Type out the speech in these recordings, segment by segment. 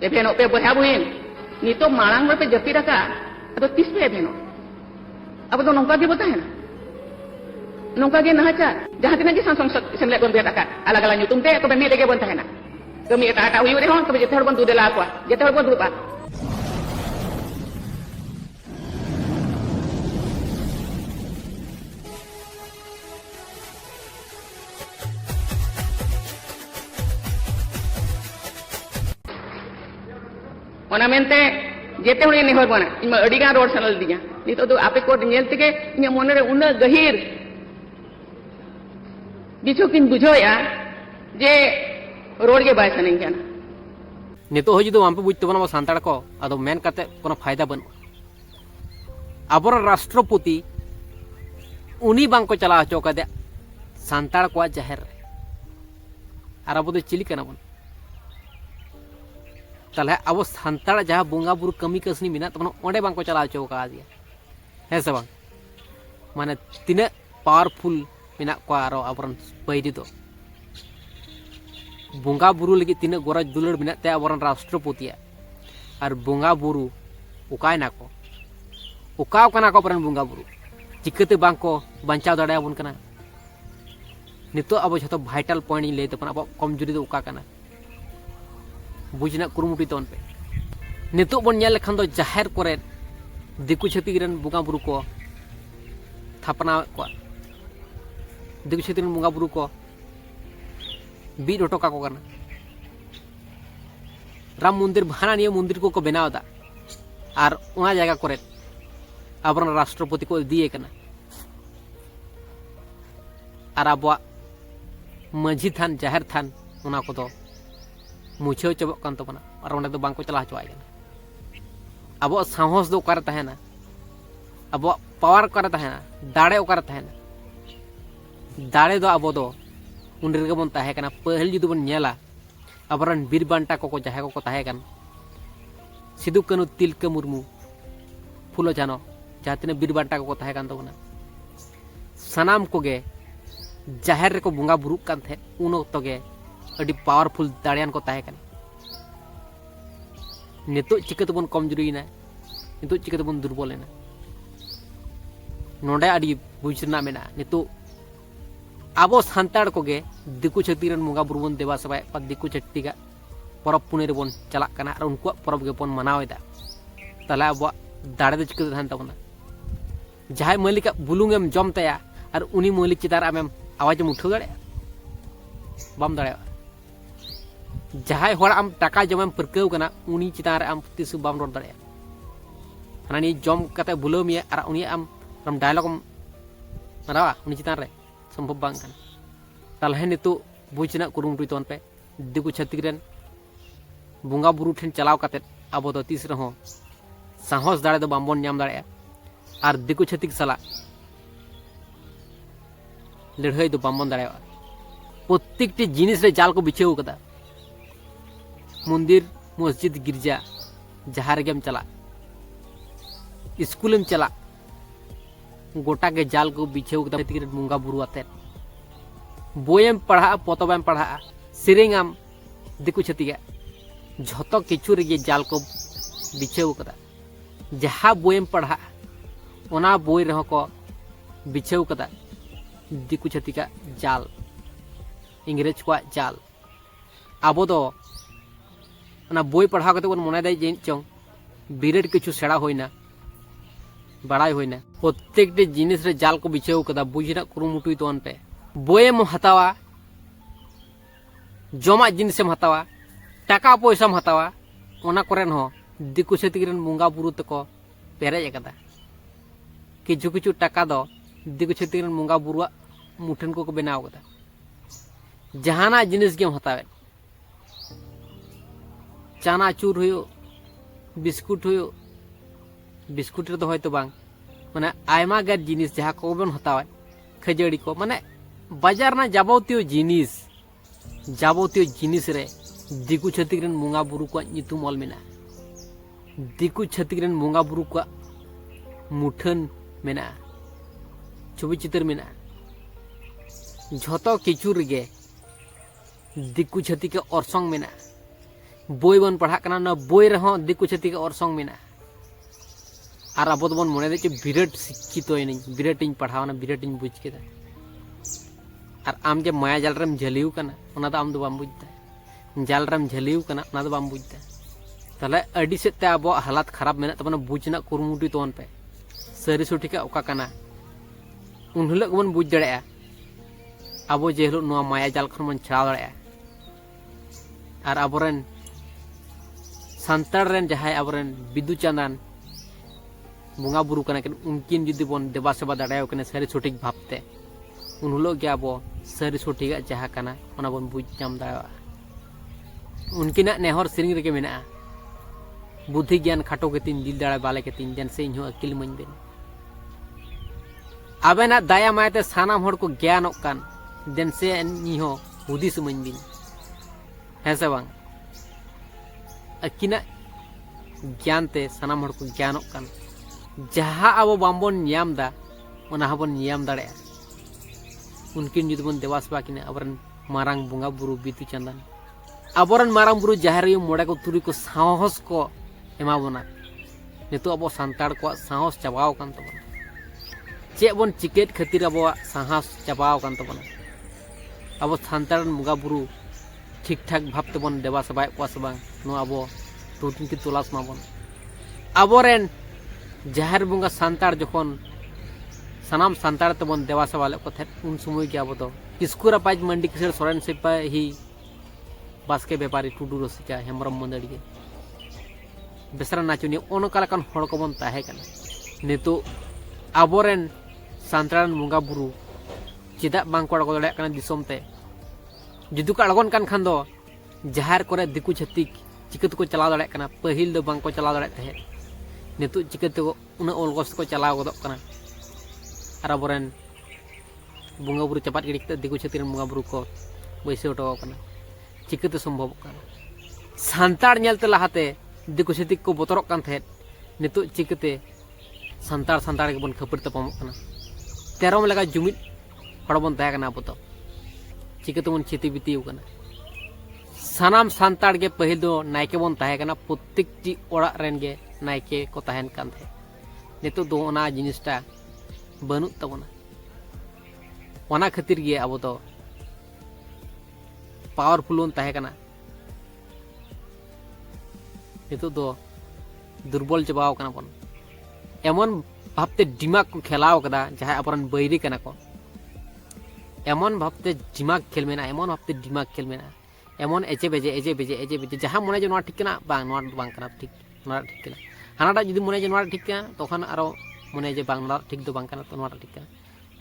एभेनो पे बहा बुइन नितो मांग पे जपी रखा अब तीस पे एभेनो अब तो नौका बो तहना नौका नहाचार जहाँ तीना की संसद सेमलेट बन बेटा अलग अलग नुतुम ते तो मी बन तहना कमी एटा हुई रहे तब जिते बन दुदेला जिते बन दुबा जेते हूँ नेहर बना इन अड़ीगान रोड सनल दिया नितो तो आपे को नेलते इन मन उन गहीर बिछो किन बुझोया जे रोड के बाय सने क्या नितो हो जुदो आमपे बुझते बना सानताड़ को अदो मेन काते कोनो फायदा बन आबर राष्ट्रपति उनी बांग को चला हचो कदे सानताड़ को जाहिर और अब दो चिली कना बन ताले अब सानताड़ जहाँ बोंगा बुरु कमी कसनी मिना तब ओंडे बांग को चला हचो का दिया है सब माने तीन पावरफुल मिना को आरो आबरन पैदी तो बोंगा बुरु लगी तीन गोरा दुलड़ मिना ते आबरन राष्ट्रपति और बोंगा बुरु उकाय ना को उकाव कना को परन बोंगा बुरु चिकते बांग को बंचाव दाड़ा बन कना नितो अब जतो वाइटल पॉइंट ले तपन अब कमजोरी दो उका कना बुझना कुरुमुटी तोन पे नितो बन नेल लखन दो जाहिर करे दिकु छती रन बोंगा बुरु को थापना को दिकु छती रन बोंगा बुरु को बीर ओटोका को करना राम मंदिर भाना निये मंदिर को बनाव दा और उना जगह करे आबरन राष्ट्रपति को दिए कना और अब माझी थान जाहिर थान उना को तो मुछे चबक कान तबना और उन्हें तो बांग को चला हचवाय अब साहस दो करे तहना अब पावर करे तहना दाड़े करे तहना दाड़े दो अब दो उन रेगे बन ताहे कना पहल जुदि बन नेला आबरन बीर बांटा को जाहे को ताहे कन सिदु कानु तिलका मुर्मू फुलो जानो जहाँ तीन बीर बांटा को ताहे कन तबना सनाम को गे जाहिर रे को बोंगा बुरुक कान थे उन ओक्तो गे अड़ी पावरफुल दाड़ियान को ताहे कन नितो चिकते बन कमजोरी ना नितो चिकते बन दुर्बल ना नोडे अड़ी बुझना मेना नितो आबो सानताड़ को गे दिकु छती रन बोंगा बुरु बन देवा सबाय और दिकु छती का परब पुने रे बन चला कना और उनको परब गे बन मनावेदा तला अब दाड़े दो चिकते थान तबना जहां मालिका बुलुंगेम जम तया और उनी मालिक चितार आमेम आवाज उठाव दाड़े बाम दाड़े जहां होड़ आम टाका जमेम परकाव कना उनी चितार आम तिस बाम रोड दाड़े हानी जम कते बुलाव मिया और उनी आम डायलॉग मरावा उनी चितार रे संभव बांग कना तालहे नितो बुझना कुरुमुटुई तोन पे दिकु छत्तीक रेन बोंगा बुरु ठेन चलाव कते अब दो तीस रहो साहस दाड़े दो बामबन नाम दाड़े और दिकु छत्तीक सला लड़ाई दो बामबन दाड़े प्रत्येकटी जिनिस रे जाल को बिछेव कदा मंदिर मस्जिद गिरजा जहाँ रेगेम चला स्कूलम चला गोटा के जाल को बिछेव कदा बोंगा बुरु आते बोयम पढ़ा पतबम पढ़ा सेरेंगाम दिकु छतिगा झतो किछु रे जाल को बिछेव कदा जहाँ बोयम पढ़ा ओना बोय रह को बिछेव कदा दिकु छतिका जाल इंग्रेज को जाल आबो दो ओना बोय पढ़ा कते बन मने दाय जे चंग बिरेट किछु सेड़ा होइना बड़ाई होइना प्रत्येकटी जिनिस रे जाल को बिछेव कदा बुझना कुरुमुटुई तोन पे बोयम हतावा जमा जिनिसम हतावा टाका पैसाम हतावा ओना करेन हो दिकु छतिक रेन बोंगा बुरु तको पेरेज कदा किछु किछु टाका दो दिकु छतिक रेन बोंगा बुरुआ मुठन को बनाव कदा जहाना जिनिस गेम हतावे चाना चूर हुयो बिस्कुट हुयो बिस्कुट रे तो होयतो बांग माने आयमा गे जिनिस जहाँ को बन हतावा खजड़ी को माने बाजार ना जाबोतियो जिनिस रे दिकु छतिक रेन बोंगा बुरु को नितुम ऑल मेना दिकु छतिक रेन बोंगा बुरु को मुठन मेना छवि चित्र मेना झतो किचुर गे दिकु छतिक के ऑर्संग मेना बोई बन पढ़ा कना ना बोई रहो दिकु छाती का ऑर्सोंग मेना और अब तो बन मोने दे चे बिराट शिक्षित होय नहीं बिराट इन पढ़ावना बिराट इन बुझ केदा और आम जे माया जाल रेम झलिउ कना ओना दो आम दो बाम बुझता जाल रेम झलिउ कना ओना दो बाम बुझता ताले अडी सेते अब हालात खराब मेना तबना बुझना कुरमुटी तोन पे सरी सुठी का ओका कना उन हिलोग बन बुझ दड़ेया अब जे हिलोग नुआ माया जाल खन मन छाड़ दड़ेया और अबरेन सांतार रेन जहाय अबरेन बिदु चांदान बुंगा बुरु कना किन उनकिन जुदी बन देवा सेवा दाड़ायो कने सरी सुठी भाबते उन हिलोग गे अब सरी सुठी का जहा कना ओना बन बुझ जाम दाड़ा उनकिना नेहर सिरिंग रेगे मेना बुद्धि ज्ञान खाटो के तीन दिल दाड़ा बाले के तीन जन से इन्हों अकिल मन बेन आबेना दाया मायते सानाम हर को ज्ञान कान जन से इन्हों हुदिस मन बिन है से बांग अकिना ज्ञान ते सानाम हर को ज्ञान कान जहाँ अब बाम्बन नियम दा ओना हबन नियम दाड़े उनकिन जुदी बन देवास बाकिने अबरन मारांग बुंगा बुरु बितु चंदन अबरन मारांग बुरु जहार मोड़े को तुरी को साहस को एमा बोना नितो अब सांतार को साहस चाबाव कान तबना चे बन चिकेट खातिर अब साहस चाबाव कान तबना अब सांतार मुगा बुरु ठीक ठाक भाव तबन देवा सबाय को सबा नो अब टुटिन की तलाश माबन अबरेन जहार बुंगा सांतार जखन सनाम सांतार तबन देवा सबाले को थे उन समय के अब तो स्कूरा पाज मंडी किसर सोरेन सिपा ही बास्के व्यापारी टुडू रसिका हेमरम मंदड़ी बेसरा नाचुनी ओनकालकान हड़ को बन ताहे कना नितो आबोरेन सांतारन मुंगा बुरु चिदा बांग को अड़गो दड़े कना दिसोम ते जुदु का अड़गोन कान खान दो जहार करे दिकु छतिक चिकत को चला दड़े कना पहिल दो बांग को चला दड़े तहे नितो चिकत को उना ओलगोस को चला गदो कना आर आबोरेन बुंगा बुरु चपात गिड़ी कते दिकु छतिरन मुंगा बुरु को बैसे उठो कना चिकत संभव कना सांतार नेलते लहाते दिकु छतिक को बतरक कान थे नितो चिकते सांतार सांतार के बन खपर तपमक कना तेरम लगा जुमित हड़ बन ताया कना अब तो चिकते बन चिति बितिउ कना सानाम सांतार के पहिल दो नायके बन ताया कना प्रत्येक टी ओड़ा रेन गे नायके को ताहेन कान थे नितो दो ओना जिनिसटा बनु तबना ओना खातिर गे अब तो पावरफुल बन ताहे कना नितो दो दुर्बल चबाव कना बन एमन भावते दिमाग को खेलाव कदा जहां अपरन बैरी कना को एमन भावते दिमाग खेल मेना एमन भावते दिमाग खेल मेना एमन एजे बेजे जहां मने जो ठीक कना बांग कना ठीक नोरा ठीक कना हानाटा जुदी मने जो नोरा ठीक कना तखन आरो मने जे बांग नोरा ठीक दो बांग कना तो नोरा ठीक कना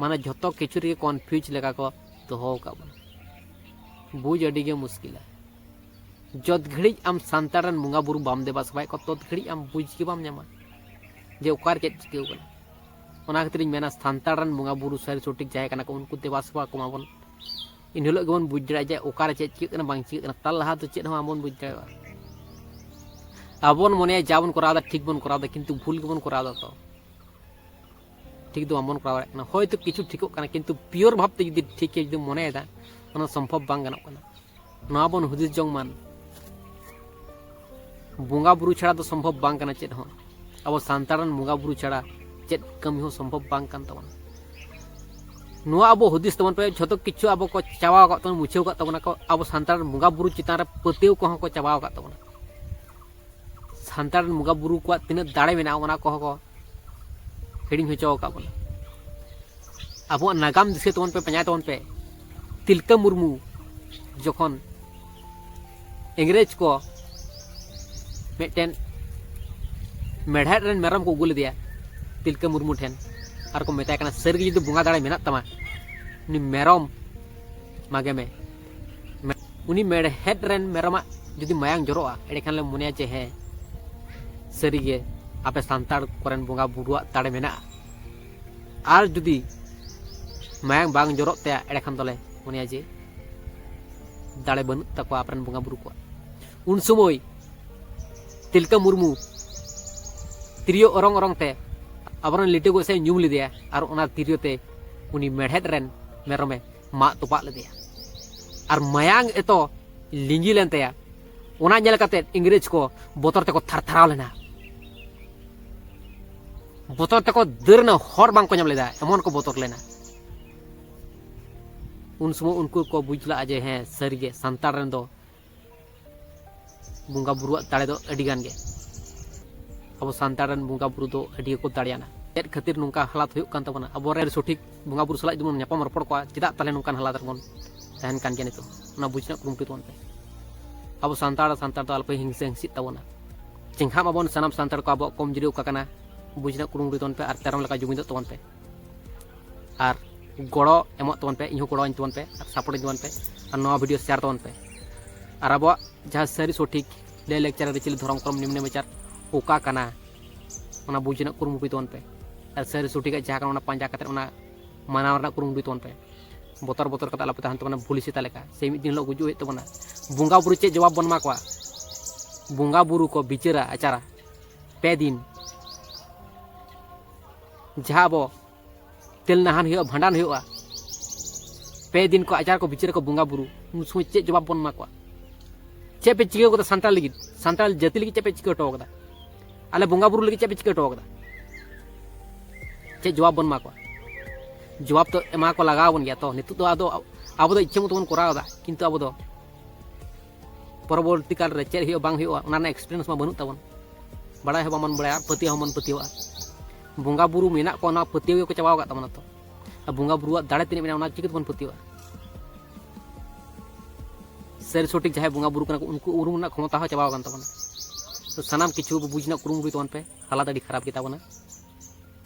माने जतो किछु रे कन्फ्यूज लगा को दोहो का बन बुझ अडी गे मुश्किल है जत घड़ी आम सांतारन मुंगा बुरु बाम देवा सबाय को तत घड़ी आम बुझ के बाम ᱧᱟᱢᱟ जे ओकार चेत चिकेउ कना ओना खातिर मेना सांतारन मुंगा बुरु सरी सटिक जाय कना को उनको देवा सबा को माबन इन हिलो गेबन बुझ दड़ा जे ओकार चेत चिके कना बांग चिके कना ताल लहा तो चेत हम आमन बुझ दड़ा आबन मने जाबन करादा ठीक बन करादा किंतु भूल गेबन करादा तो ठीक दो आमन करादा कना होयतो किछु ठीको कना किंतु प्योर भाबते जदि ठीक के जदि मने दा ओना संभव बांग गनो कना ना बन हुदिस जंग मान बुंगा बुरु छड़ा तो संभव बांग कना चेत हो अब सांतारन मुंगा बुरु छड़ा चेत कमी हो संभव बांग कान तबन नुआ अब हुदिस तबन पे झतो किछु अब को चावा का तबन मुछेव का तबन को अब सांतारन मुंगा बुरु चितान रे पतेव को को चावा का तबन सांतारन मुंगा बुरु को तिना दाड़े मेना ओना को हेडिंग होचो का बन अब नागाम दिसे तबन पे पंजा तबन पे तिलका मुर्मू जखन इंग्रेज को मेटेन मेढ़ाट रेन मेरम को उगुल दिया तिलका मुर्मू ठेन और को मेता कना सरगी जुदी बुंगा दाड़े मेना तमा उनी मेरम मागे में उनी मेढ़ेट रेन मेरमा जुदी मायांग जरोआ एडे खान ले मुनिया जे है सरीगे आपे सांतार कोरेन बुंगा बुरुआ दाड़े मेना आर जुदी मायांग बांग जरो ते एडे खान तले मुनिया जे दाड़े बनु तको आपरेन बुंगा बुरु को उन समय तिलका मुर्मू तिरियो ओरंग ओरंग ते अबरन लिटे को से ᱧᱩᱢ ᱞᱮᱫᱮᱭᱟ ᱟᱨ ᱚᱱᱟ ᱛᱤᱨᱭᱳ ᱛᱮ ᱩᱱᱤ ᱢᱮᱲᱦᱮᱫ ᱨᱮᱱ ᱢᱮᱨᱚᱢᱮ ᱢᱟᱜ ᱛᱚᱯᱟᱜ ᱞᱮᱫᱮᱭᱟ ᱟᱨ ᱢᱟᱭᱟᱝ ᱮᱛᱚ ᱞᱤᱸᱜᱤ ᱞᱮᱱ ᱛᱟᱭᱟ ओना नेल काते इंग्रेज को बोतर तक थरथराव लेना बोतर तक दरना हर बांग को नाम लेदा एमन को बोतर लेना उन समय उनको को बुझला जे हैं सरिगे संतार रन दो बुंगा बुरुआ दाड़े दो अडी गान गे अब संतार रन बुंगा बुरु दो अडी को दाड़ियाना चेत खातिर नुंका हालात हुयुक कान तबना अब रे सठिक बुंगा बुरु सलाय दुमन न्यापाम रपड़ को चेदा ताले नुंकान हालात रबन तहन कान गे नितो ना बुझना कुरुमटि तोन पे अब संतार दो अल्प हिंसे हिंसित तबना चिंखा माबन सनाम संतार को अब कमजोरी उका काना बुझना कुरुमटि तोन पे आर तेरम लका जुमिद तोन पे आर गड़ो एम तबन पे इन गड़ो तबन पे सपोर्ट तबन पे और नवा वीडियो शेयर तबन पे और अब जहाँ सारी सठिक ले लेक्चर रिचिल धर्म क्रम निम्न विचार ओका काना ओना बुझना कुरुमुटि तबन पे और सारी सठिक जहाँ काना पांजा कते ओना मानाव रना कुरुमुटि तबन पे बोतर बोतर कता आलपे तहन तबना पुलिस तालेका से मिद दिन लो गुजु हेत तबना बुंगा बुरु चे जवाब बन मा कोआ बुंगा बुरु को बिचारा आचारा पे दिन जहाँ बो तेल नहान हुआ भांडान हुआ पे दिन को आचार को बिचार को बुंगा बुरु उन समय चे जवाब बन मा कोआ चे पे चिका को सांताल लगी सांताल जाति लगी चे पे चिका टोकदा आले बुंगा बुरु लगी चे पे चिका टोकदा चे जवाब बन मा कोआ जवाब तो एमा को लगाव बन गया तो नितु तो अब तो इच्छा मत बन करावदा किंतु अब तो परवर्ती काल रे चे हुआ बांग हुआ उना एक्सपीरियंस मा बनू तबन बड़ा है बामन बड़ा पतिया हमन पतिवा बुंगा बुरु मेना को ना पतिया को चाबाव का तमना तो बुंगा बुरुआ दाड़े तिने मेना उना चिकित बन पतिवा सर सठिक जहां बुंगा बुरु कना उनको उरुम ना क्षमता हो चाबाव कान तबना तो सनाम किछु बुझना कुरुमुटि तबन पे हालात अडी खराब गेता बना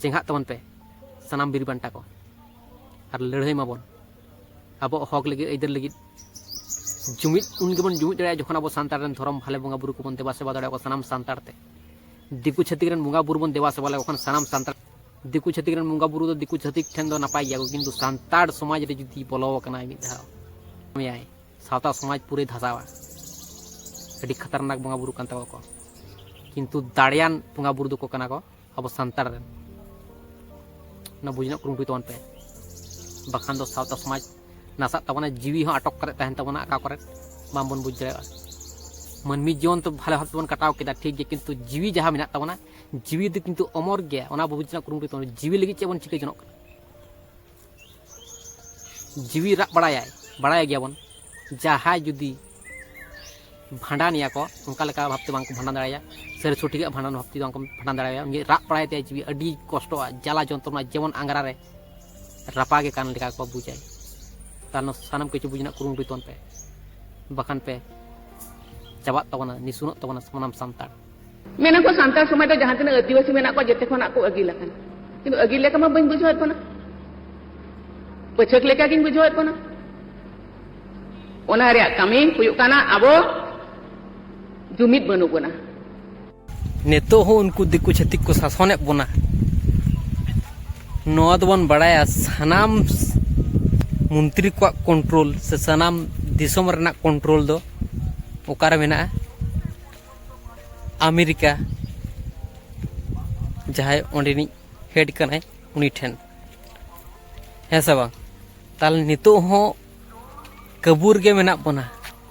चेंगा तबन पे सनाम बीर बांटा को और लड़ाई माबन अब हक लगी इधर लगी जुमिद उनके बन जुमिद दाड़ा जखन अब सांतार रन धर्म भाले बुंगा बुरु को बन देवा सेवा दाड़ा को सनाम सांतार ते दिकु छतिक रन बुंगा बुरु बन देवा सेवा ले ओखन सनाम सांतार दिकु छतिक रन बुंगा बुरु दो दिकु छतिक ठेन दो नापाय गया किंतु सांतार समाज रे जुदी बोलो कना मिद धाव मियाय सावता समाज पूरे धसावा अडी खतरनाक बुंगा बुरु कान तवा को किंतु दाड़ियान बुंगा बुरु दो को कना को अब सांतार रन ना बुझना कुरुमटि तोन पे बखान दो सावता समाज नासा तबना जीवी हो अटक करे तहन तबना का करे बामबन बुझ जाए मनमी जीवन तो भाले भाव बन कटाव केदा ठीक है किंतु जीवी जहाँ मेना तबना जीवी दो किंतु अमर गया ओना बुझना कुरुमटि तोन जीवी लगी चे बन चिके जनक जीवी राग बड़ाया गया बन जहाँ जुदी भांडान या को उनका लेका भावते बांग को भांडान दाड़ाया सर सठिक भांडान भावते बांग को भांडान दाड़ाया उनके राग बड़ाया ते जीवी अडी कष्टवा जाला जंत्रणा जेमन आंगरा रे रापागे कान लेका को बुझाय तानो सानम किछु बुझना कुरुमुटि तोन पे बखान पे चाबात तबना निसुनत तबना सनाम सांतार मेना को सांतार समाज तो जहां तिना आदिवासी मेना को जते खना को अगिल लकन किंतु अगिल लेका मा बन बुझात कोना पछक लेका किन बुझात कोना ओना रे कमी हुयुक काना आबो जुमिद बनु कोना नेतो हो उनको दिकु छतिक को शासने बोना नोआ दोबन बड़ाया सनाम मंत्री को कंट्रोल से सनाम दिसोम रना कंट्रोल दो ओकारे मेना अमेरिका जहां ओंडेनी हेड कनाय उनी ठेन है सब ताल नितो हो कबूर गे मेना बना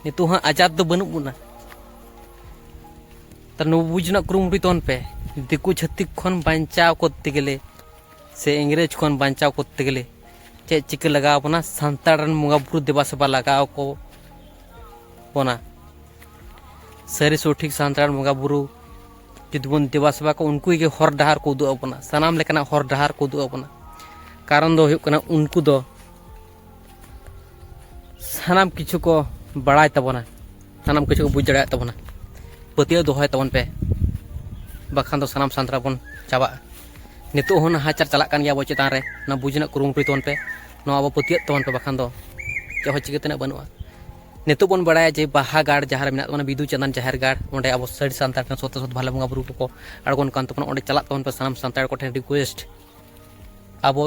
नितो हो आजाद दो बनु बना त नो बुझना कुरुमुटि तोन पे दिकु छत्तिक खन बांचाव करते गेले से इंग्रेज खन बांचाव करते गेले चे चिक लगाव बना सांतार रन मुंगा बुरु देवा सेवा लगाव को बना सरी सठिक सांतार मुंगा बुरु जुदी बन देवा सेवा को उनको के हर डहार को उदुग बना सनाम लेकना हर डहार को उदुग बना कारण दो हुयुक कना उनको दो सनाम किछु को बड़ाय तबना सनाम किछु को बुझ दाड़ाय तबना पतिया दोहय तबन पे बखान दो सनाम सांतार बन चाबा नितो हो नाहाचार चला कान गया बो चेतान रे ना बुझना कुरुमुटि तोन पे नो अब पतिया तोन पे बखान दो चे चिकते बनुआ नितो बन बड़ाया जे बाहा गाड़ जहाँ रे मेना बिदु चंदन जाहेर गाड़ ओंडे अब साड़ी सांतार सोत सोत भाले बुंगा बुरु को अड़गोन कान तबन ओंडे चला तबन पे सनाम सांतार को ठेन रिक्वेस्ट अब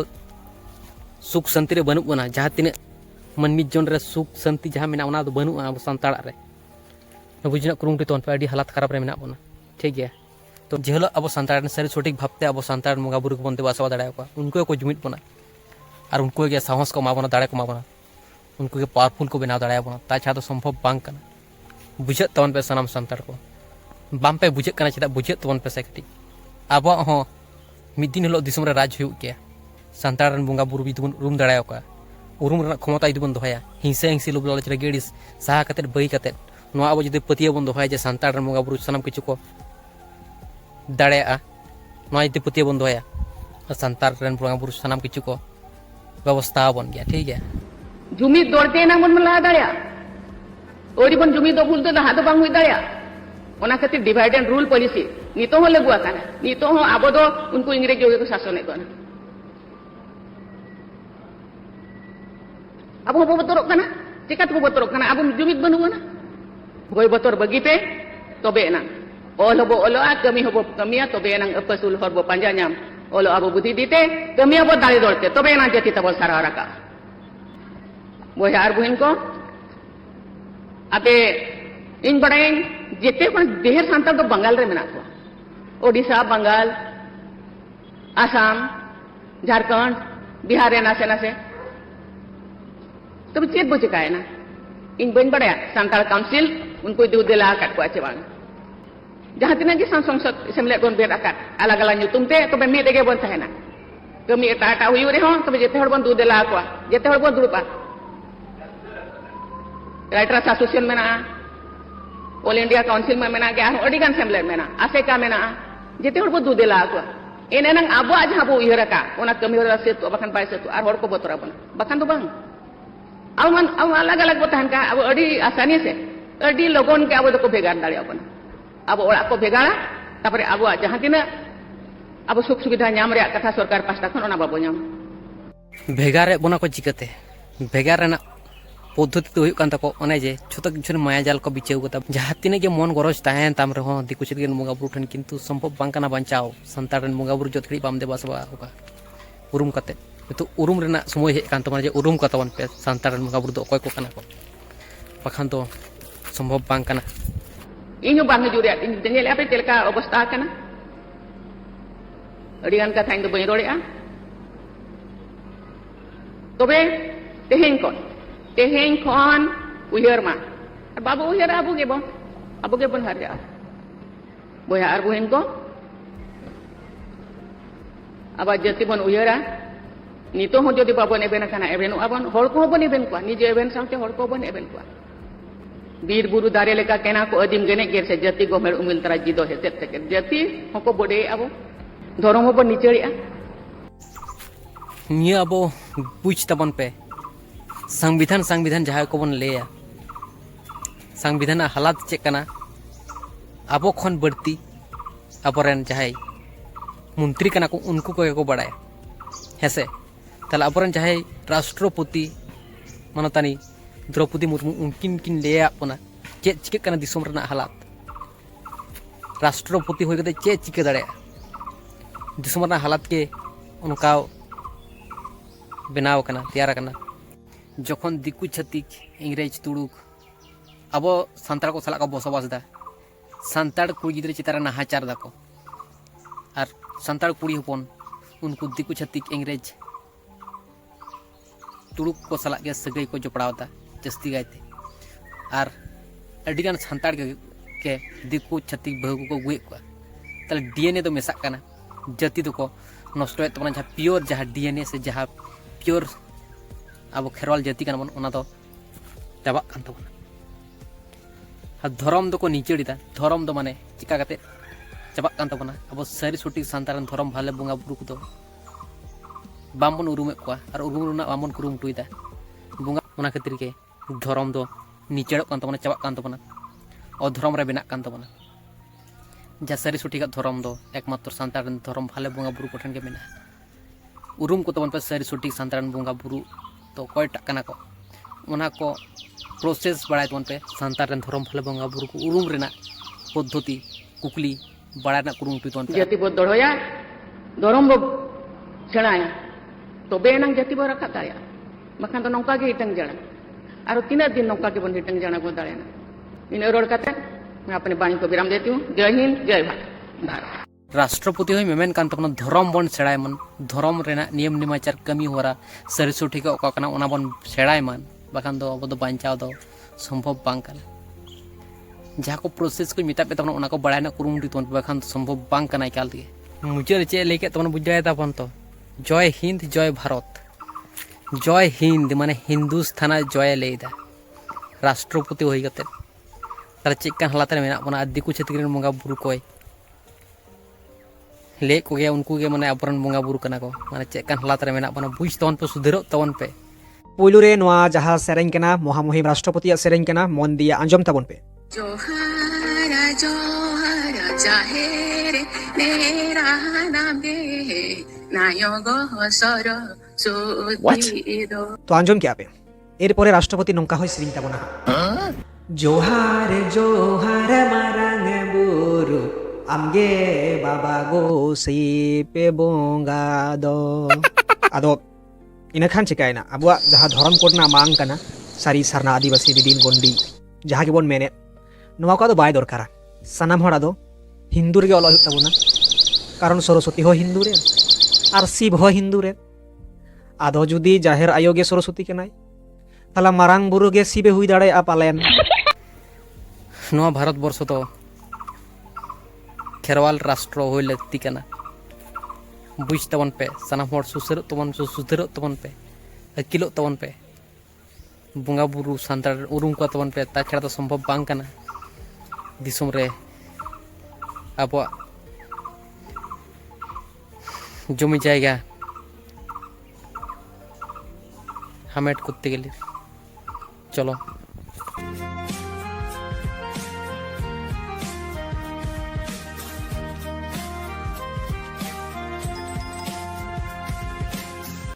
सुख शांति रे बनु बना जहाँ तीन मनमी जन रे सुख शांति जहाँ मेना ओना दो बनु अब सांतार रे बुझना कुरुमुटि तोन पे अडी हालात खराब रे मेना बना ठीक गया तो जेहलो अब सांतार सारी सठिक भावते अब सांतार मुंगा बुरु को बन देवा सेवा दाड़ा को उनको को जुमिद बना और उनको के साहस को माबना दाड़े को माबना उनको के पावरफुल को बनाव दाड़ा बना ता छा तो संभव बांग कना बुझे तबन पे सनाम संतार को बाम पे बुझे कना चेदा बुझे तबन पे से कटी अब हो मिद दिन हिलो दिसम रे राज हुई गया संतार बंगा बुरु भी रूम दाड़ा का उरुम रना क्षमता जुदी बन दोहया हिंसा हिंसी लोभ लालच रे गेड़ी साहा कते बई कते नोआ अब जुदी पतिया बन दोहया जे संतार बंगा बुरु सनाम किछु को दाड़ा नोआ जुदी पतिया बन दोहया संतार बंगा बुरु सनाम किछु को व्यवस्था बन गया ठीक है जुमिद दौड़ते ना मन लहा दाड़ा ओडी बन जुमिद दो भूल दो लहा दो बांग हुई दाड़ा ओना खातिर डिवाइड एंड रूल पॉलिसी नितो हो लगुआ काना नितो हो आबो दो उनको इंग्रेज जोगे को शासन को अब हो बतरक काना चिकात बो बतरक काना अब जुमिद बनुआ ना गय बतर बगी पे तबे ना ओल हबो ओलोआ कमी हबो कमिया तबे ना अपसुल हर बो पांजा नाम ओलो आबो बुद्धि दीते कमिया बो दाड़ी दौड़ते तबे ना जति तब सारा रका बोया आर बहन को अबे इन बड़ाई जेते पण देहर सांताल तो बंगाल रे मेना को ओडिशा बंगाल आसाम झारखंड बिहार रे नासे नासे तो चेत बो चिकाय ना इन बन बड़ाया सांताल काउंसिल उनको दू दिला काट को आचे बांग जहां तिना की संसद असेंबली कोन बेट आकात अलग अलग nyutum te तो मी देगे बन थाहेना कमी एटा एटा हुई रे हो तो जेते हड़ बन दू दिला को जेते हड़ बन दुरुपा राइटर्स एसोसिएशन में ना ऑल इंडिया काउंसिल में मेना गया अडिगान सेमले मेना आसेका मेना जेते हड़ बो दू दिला को एने नंग आबो आज हाबो इहरका ओना कमी होरा से तो बखन पाए से तो आर हड़ को बतरा बन बखन तो बांग अब अलग अलग बताहन का अब अड़ी आसानी से अड़ी लोगन के अब तो भेगार दाड़े अपन अब ओड़ा को भेगाड़ा तापरे अब जहां तिना अब सुख सुविधा नाम रे कथा सरकार पास्ता खन ओना बाबो नाम भेगार रे बना को चिकते भेगार रेना पद्धति तो हुई कान तको ओने जे छोटा किछु माया जाल को बिचेउ गता जहां तिने के मन गरज ताहेन ताम रे हो दिकु चित गेन मुगा बुठन किंतु संभव बांकाना बंचाओ संतारन मुगा बुरु जोतखड़ी बाम दे बसबा होका उरुम कते तो उरुम रेना समय हे कान तमन जे उरुम कतवन पे संतारन मुगा बुरु दो कोय को काना को पखान तो संभव बांकाना इनु बांग जुरे इन जेल आपे तेलका अवस्था काना अडिगान का थाइन तो बई रोड़ेआ तबे तेहेन खन उयहर मा बाबू उयहर आबू के बन हर जा बोया आर बहन को अब जति बन उयहरा नितो हो जदि बाबन एबेन खाना एबेन आबन हर को बन एबेन को निजे एबेन साथे हर को बन एबेन को बीर बुरु दारे लेका केना को अदिम गेने गेर से जति गमेड़ उमिल तरा जिदो हेते तके जति हको बडे आबो धर्म बन निचड़िया निया अबो बुझ तबन पे संविधान जहां को बन लेया संविधान हालात चेक कना आबो खन बढ़ती अबरन जहां मंत्री कना को उनको को बड़ाय हेसे तला अबरन जहां राष्ट्रपति मनतानी द्रौपदी मुर्मू उनकिन किन लेया अपना चे चिके कना दिसोम रना हालात राष्ट्रपति होय कते चे चिके दाड़े दिसोम रना हालात के उनका बनाव कना तैयार कना जखन दिकु छतिक इंग्रेज तुड़ुक अब सान्ताड़ को साला को बसबास दा सान्ताड़ कुड़ी गिद्रे चितार नाहाचार दाको और सान्ताड़ कुड़ी हपन उनको दिकु छतिक इंग्रेज तुड़ुक को साला के सगई को जपड़ावता जस्ती गायते और अडिगान सान्ताड़ के दिकु छतिक बहु को गुए को तले डीएनए तो मेसा कना जति तो को नष्ट है तो जहाँ प्योर जहाँ डीएनए से जहाँ प्योर अब खेरवाल जाति कना बन ओना तो चाबा कान तबना धर्म दो को निचेड़ा धर्म दो माने चिका काते चाबा कान तबना अब सारी सुटी सान्तारन धर्म भाले बंगा बुरु को बामबन उरुमे को और उरुम रुना बामबन कुरुम टुइदा बंगा ओना खातिर के धर्म दो निचेड़ो कान तबना चाबा कान तबना और धर्म रे बेना कान तबना जा सारी सुटी का धर्म दो एकमात्र सान्तारन धर्म भाले बंगा बुरु कोठन के मेना उरुम को तबन पे सारी सुटी सान्तारन बंगा बुरु तो कोई टकना को उना को प्रोसेस बड़ाय तबन पे सान्तारन धर्म भाले बंगा बुरु को उरुम रेना पद्धति कुकली बड़ाना कुरुम टुइतन पे जति बो दड़ोया धर्म बो सेणाया तो बेनंग जति बो रखा दाया मखान तो नौका के हिटंग जणा और तीन दिन नौका के बन हिटंग जणा को दाड़ेना इन रोड काते मैं अपने वाणी को विराम देती हूँ। जय हिंद जय भारत। राष्ट्रपति हो मेमेन कान तबना धर्म बन सेड़ाय मन धर्म रेना नियम निमाचार कमी होरा सरिसो ठीक ओका कना ओना बन सेड़ाय मन बाखान दो अब दो बांचाव दो संभव बांग कना जहाँ को प्रोसेस को मेता पे तबन को बड़ा कुरुमुटी तबन बाखान संभव बांग कना एकाल दिए मुझे चे लेके तबन बुझाए तबन तो जय हिंद जय भारत जय हिंद माने हिंदुस्तान जय लेदा राष्ट्रपति होई गते तार चेकन हालात रे मेना बना दिकु छेत्री मंगा बुरु कोय ले को गया उनको के माने अपरन मंगा बुरु कना को माने चेकन हालात रे मेना बना बुझ तवन पे सुधरो तवन पे पुलु रे नोआ जहां सेरेंग केना महामहिम राष्ट्रपति सेरेंग केना मन दिया अंजम तबन पे जोहारा जोहारा जाहेरे नेरा नामे नायगो सरस्वती तो अंजम क्या पे एरपरे राष्ट्रपति नंका होय सेरेंग तबना जोहार जोहार मारांग बुरु आमगे बाबा गो सीपे बोंगा दो आदो इन खान चिकायना अबुआ जहां धर्म कोडना मांग कना सारी सरना आदिवासी दिदिन गोंडी जहां के बोन मेने नोआ को बाय दरकारा सनाम हड़ा दो हिंदू रे ऑल तबना कारण सरस्वती हो हिंदू रे आर शिव हो हिंदू रे आदो जुदी जाहेर आयोगे सरस्वती के नाय ताला मारांग बुरु गे शिवे हुई दाड़े आ पालेन नोआ भारत वर्ष तो खेरवाल राष्ट्र होय लगती कना बुझ तबन पे सनाम हर सुसर तबन पे अकिलो तबन पे बुंगा बुरु सांतार उरुम को तबन पे ताछड़ा तो संभव बांग कना दिसुम रे अब जमी जाएगा हमेट करते गेले चलो